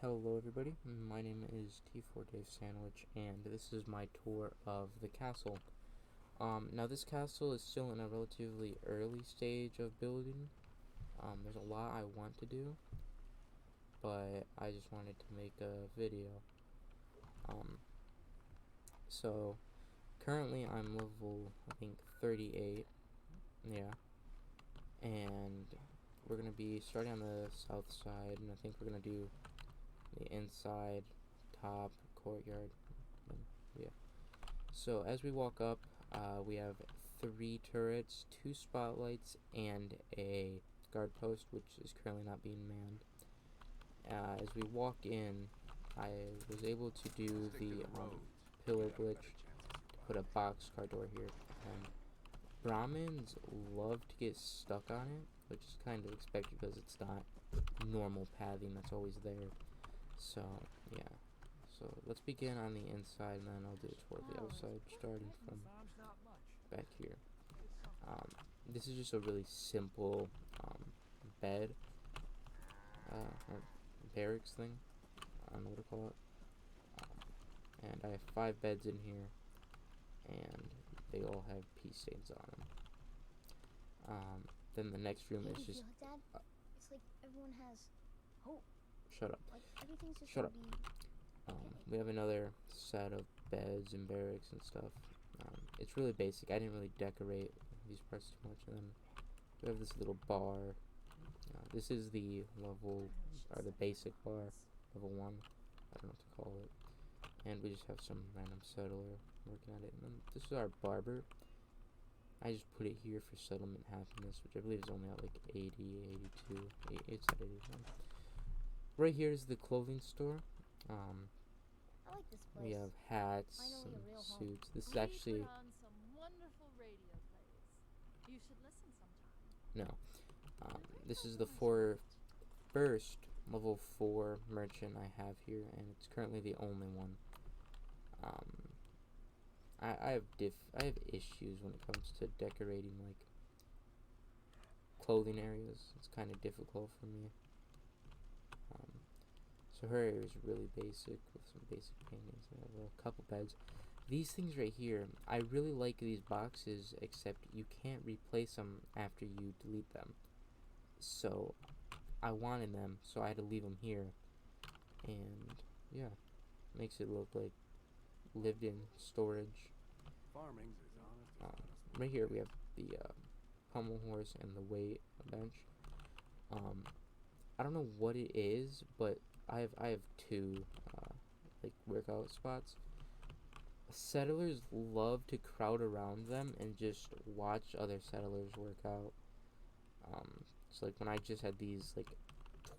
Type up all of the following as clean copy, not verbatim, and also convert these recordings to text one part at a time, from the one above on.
Hello everybody, my name is T4 Dave Sandwich, and this is my tour of the castle. Now this castle is still in a relatively early stage of building. There's a lot I want to do, but I just wanted to make a video. So currently I'm level, I think, 38, yeah, and we're going to be starting on the south side, and I think we're going to do the inside, top, courtyard, and yeah. So as we walk up, we have 3 turrets, 2 spotlights, and a guard post, which is currently not being manned. As we walk in, I was able to do the pillar glitch to put a boxcar door here, and Brahmins love to get stuck on it, which is kind of expected because it's not normal pathing that's always there. So yeah, so let's begin on the inside, and then I'll do it toward the outside, starting from back here. This is just a really simple bed, or barracks thing, I don't know what to call it. And I have 5 beds in here, and they all have pee stains on them. Then the next room is just. Dad, it's like everyone has hope. Shut up. Like everything's just Shut gonna up. be okay. We have another set of beds and barracks and stuff. It's really basic. I didn't really decorate these parts too much. And then we have this little bar. This is the level, or the basic bar, level 1. I don't know what to call it. And we just have some random settler working at it. And then this is our barber. I just put it here for settlement happiness, which I believe is only at like 80, 82. It's at 81. Right here is the clothing store. I like this place. We have hats Finally, and a real home. suits. This is We actually put on some wonderful radio plays. You should listen sometime. no. This is the first level 4 merchant I have here, and it's currently the only one. I have issues when it comes to decorating like clothing areas. It's kind of difficult for me. So her area is really basic with some basic paintings. I have a couple beds. These things right here, I really like these boxes, except you can't replace them after you delete them. So I wanted them, so I had to leave them here. And yeah, makes it look like lived in storage. Farming's as honest as Right here we have the pommel horse and the weight bench. I don't know what it is, but I have 2 like workout spots. Settlers love to crowd around them and just watch other settlers work out. So like when I just had these, like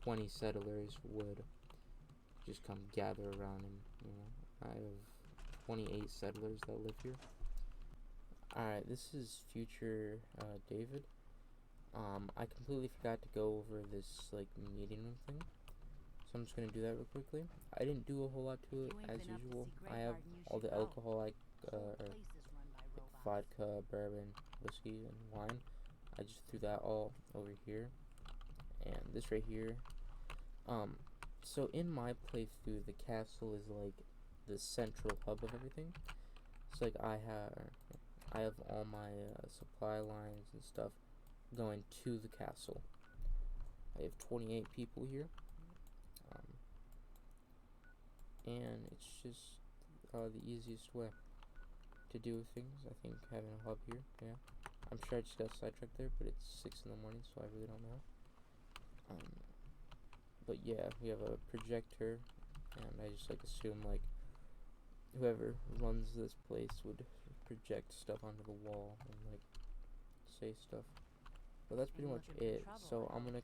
20 settlers would just come gather around, and I have 28 settlers that live here. Alright, this is future David. I completely forgot to go over this like meeting room thing, so I'm just gonna do that real quickly. I didn't do a whole lot to it as usual. I have all the alcohol, or vodka, bourbon, whiskey, and wine. I just threw that all over here, and this right here. So in my playthrough, the castle is like the central hub of everything. It's like I have all my supply lines and stuff going to the castle. I have 28 people here, and it's just the easiest way to do things. I think having a hub here, yeah. I'm sure I just got sidetracked there, but it's 6 in the morning, so I really don't know. But yeah, we have a projector, and I just like assume like whoever runs this place would project stuff onto the wall and like say stuff. But that's pretty much it. So I'm gonna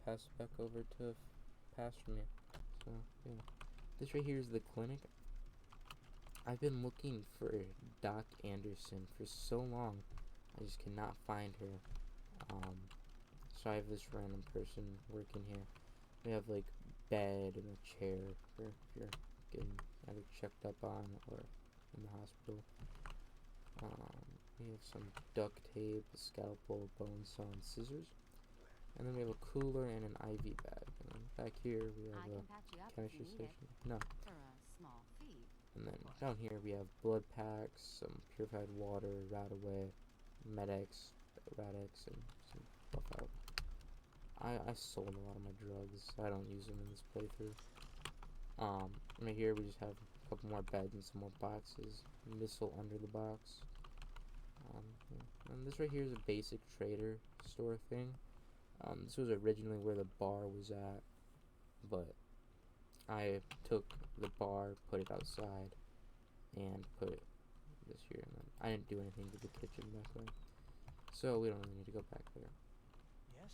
pass it back over to Pastor Me. So yeah, this right here is the clinic. I've been looking for Doc Anderson for so long. I just cannot find her. So I have this random person working here. We have like bed and a chair for if you're getting either checked up on or in the hospital. We have some duct tape, a scalpel, bone saw, and scissors. And then we have a cooler and an IV bag. And then back here we I have can a patch you up if chemistry you need it station. No. for a small fee. And then down here we have blood packs, some purified water, Radaway, Med-X, Rad-X, and some buff out. I sold a lot of my drugs. I don't use them in this playthrough. Right here we just have a couple more beds and some more boxes. Missile under the box. Yeah. And this right here is a basic trader store thing. This was originally where the bar was at, but I took the bar, put it outside, and put it this here. And then I didn't do anything to the kitchen back there, so we don't really need to go back there. Yes?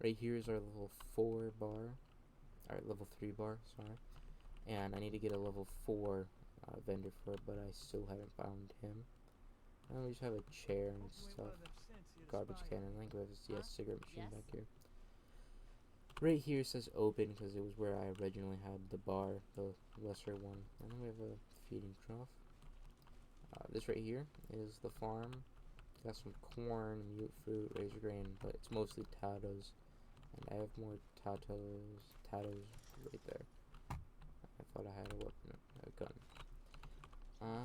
Right here is our level 4 bar, or level 3 bar, sorry. And I need to get a level 4 vendor for it, but I still haven't found him. And we just have a chair and Hope you ain't stuff. one of them synths here to Garbage spy can, on. and I think we have a Huh? cigarette machine Yes? back here. Right here says open because it was where I originally had the bar, the lesser one. And then we have a feeding trough. This right here is the farm. Got some corn, mute fruit, razor grain, but it's mostly potatoes. And I have more potatoes right there. I thought I had a weapon, a gun.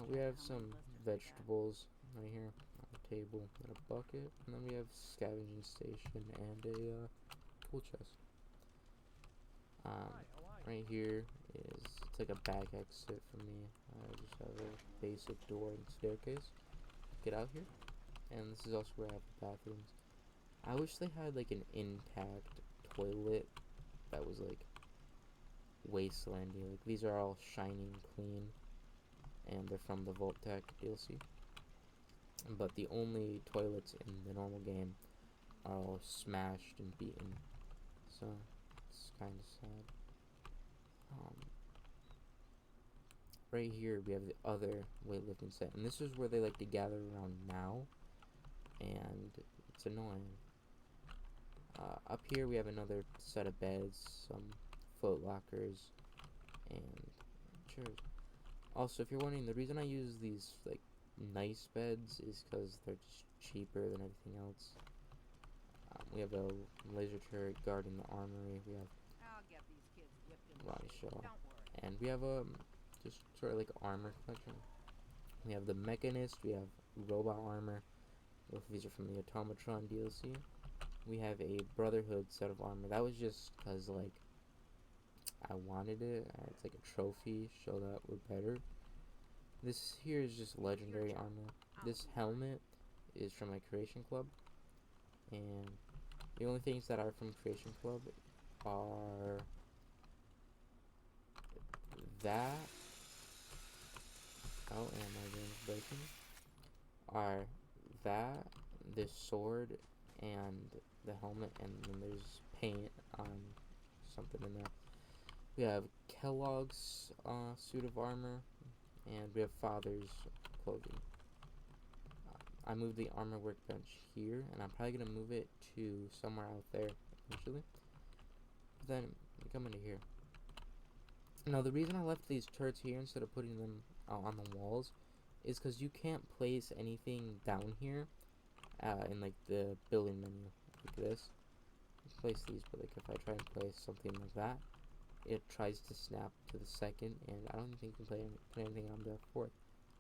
We have some vegetables right here on the table and a bucket, and then we have scavenging station and a tool chest. Hi, how are you? Right here is, it's like a back exit for me. I just have a basic door and staircase. Get out here, and this is also where I have the bathrooms. I wish they had like an intact toilet that was like wastelandy. Like these are all shiny and clean, and they're from the Vault-Tec DLC. But the only toilets in the normal game are all smashed and beaten, so it's kind of sad. Right here we have the other weightlifting set, and this is where they like to gather around now, and it's annoying. Up here we have another set of beds, some foot lockers, and chairs. Also, if you're wondering, the reason I use these like nice beds is because they're just cheaper than everything else. We have a laser turret guarding the armory. We have I'll get these kids whipped in Ronnie shape. Shaw. Don't worry. And we have just sort of like armor collection. We have the Mechanist, we have robot armor. Both of these are from the Automatron DLC. We have a Brotherhood set of armor. That was just because, like, I wanted it. It's like a trophy, show that we're better. This here is just legendary armor. This helmet is from my Creation Club. And the only things that are from Creation Club are that. Oh, and my game is breaking. Are that, this sword, and the helmet, and then there's paint on something in there. We have Kellogg's suit of armor, and we have Father's clothing. I moved the armor workbench here, and I'm probably gonna move it to somewhere out there eventually. But then we come into here. Now, the reason I left these turrets here instead of putting them on the walls is because you can't place anything down here in like the building menu like this. You place these, but like if I try and place something like that, it tries to snap to the second, and I don't think you can put anything on the fourth.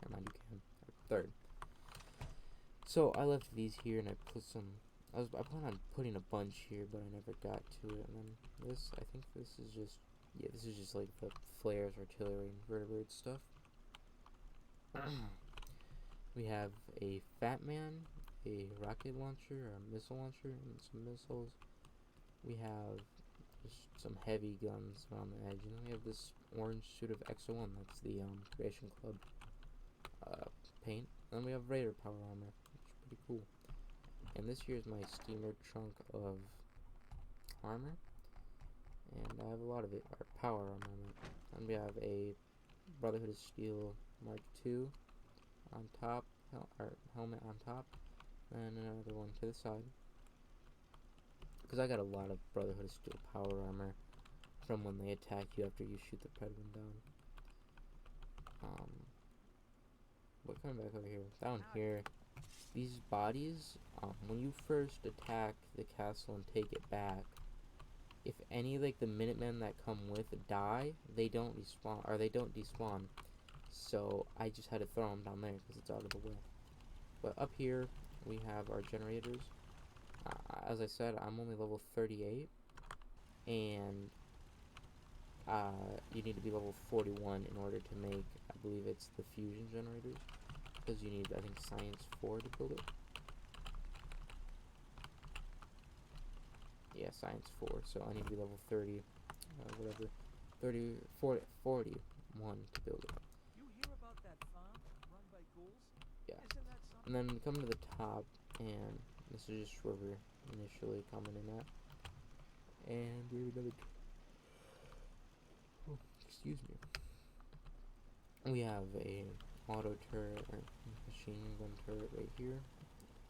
Never mind, you can. Or third. So I left these here, and I put some. I plan on putting a bunch here, but I never got to it. And then this, I think this is just, yeah, this is just like the flares, artillery, and vertebrate stuff. We have a Fat Man, a rocket launcher, or a missile launcher, and some missiles. We have just some heavy guns around the edge, and then we have this orange suit of Exo-1. That's the Creation Club paint. And then we have Raider power armor, which is pretty cool. And this here is my steamer trunk of armor, and I have a lot of it, our power armor. And we have a Brotherhood of Steel Mark II on top, or helmet on top, and another one to the side. Because I got a lot of Brotherhood of Steel power armor from when they attack you after you shoot the Predwin down. What coming back over here? Down here, these bodies, when you first attack the castle and take it back, if any like the Minutemen that come with die, they don't respawn or they don't despawn. So I just had to throw them down there because it's out of the way. But up here we have our generators. As I said, I'm only level 38, and you need to be level 41 in order to make, I believe it's the fusion generators, because you need, I think, science 4 to build it. Yeah, science 4, so I need to be level 30, whatever, 30, 40, 41 to build it. You hear about that farm run by ghouls? Yeah. Isn't that something? And then we come to the top, and this is just where we're initially coming in at. And we have another, oh, excuse me. We have a auto turret, or machine gun turret right here.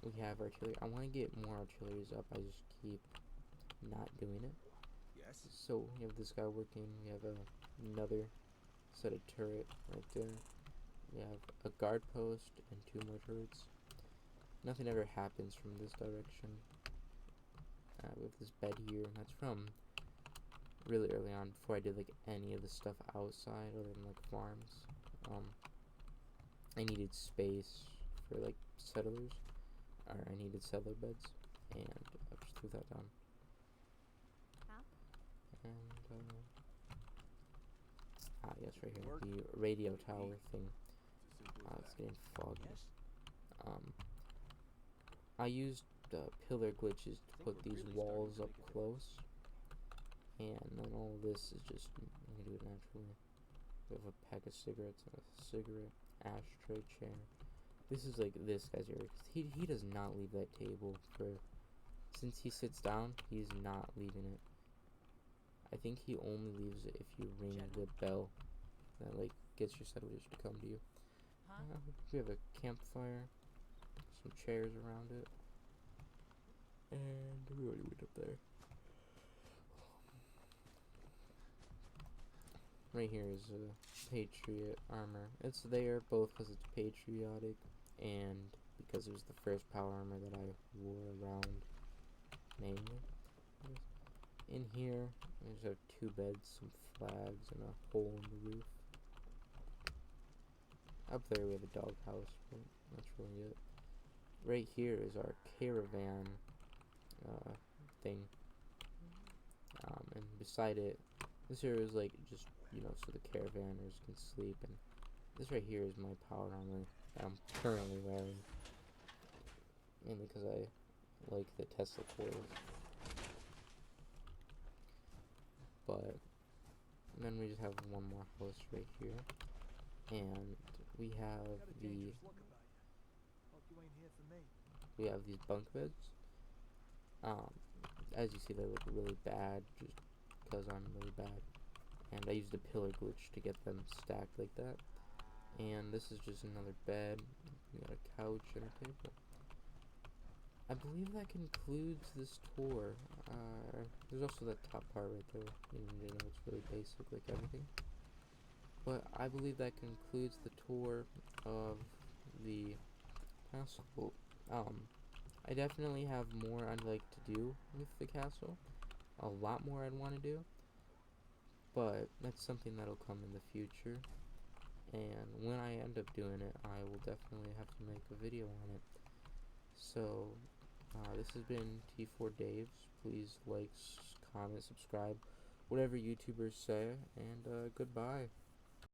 We have artillery. I want to get more artilleries up, I just keep not doing it. Yes. So we have this guy working, we have another set of turret right there. We have a guard post and 2 more turrets. Nothing ever happens from this direction. We have this bed here, and that's from really early on, before I did like any of the stuff outside other than like farms. I needed space for like settlers, or I needed settler beds, and I just threw that down. And yes, right here, the radio tower thing. It's getting foggy. Yes. I used pillar glitches to put these walls up close, and then all this is just, I'm gonna do it naturally. We have a pack of cigarettes and a cigarette ashtray chair. This is like this guy's area, because he does not leave that table since he sits down, he's not leaving it. I think he only leaves it if you ring the bell that like gets your settlers to come to you. We have a campfire, some chairs around it, and we already went up there. Right here is a Patriot armor. It's there both because it's patriotic and because it was the first power armor that I wore around mainly. In here, I just have 2 beds, some flags, and a hole in the roof. Up there we have a doghouse, but that's really it. Right here is our caravan thing. And beside it, this here is like just, you know, so the caravanners can sleep. And this right here is my power armor that I'm currently wearing. Mainly because I like the Tesla coils. But then we just have one more house right here. And we have Got a dangerous look about you. Hope you ain't here for me. we have these bunk beds. As you see, they look really bad just because I'm really bad. And I used a pillar glitch to get them stacked like that. And this is just another bed. We got a couch and a table. I believe that concludes this tour. There's also that top part right there. You know, it's really basic, like everything. But I believe that concludes the tour of the castle. I definitely have more I'd like to do with the castle. A lot more I'd want to do. But that's something that'll come in the future. And when I end up doing it, I will definitely have to make a video on it. So, this has been T4 Daves. Please like, comment, subscribe, whatever YouTubers say, and goodbye.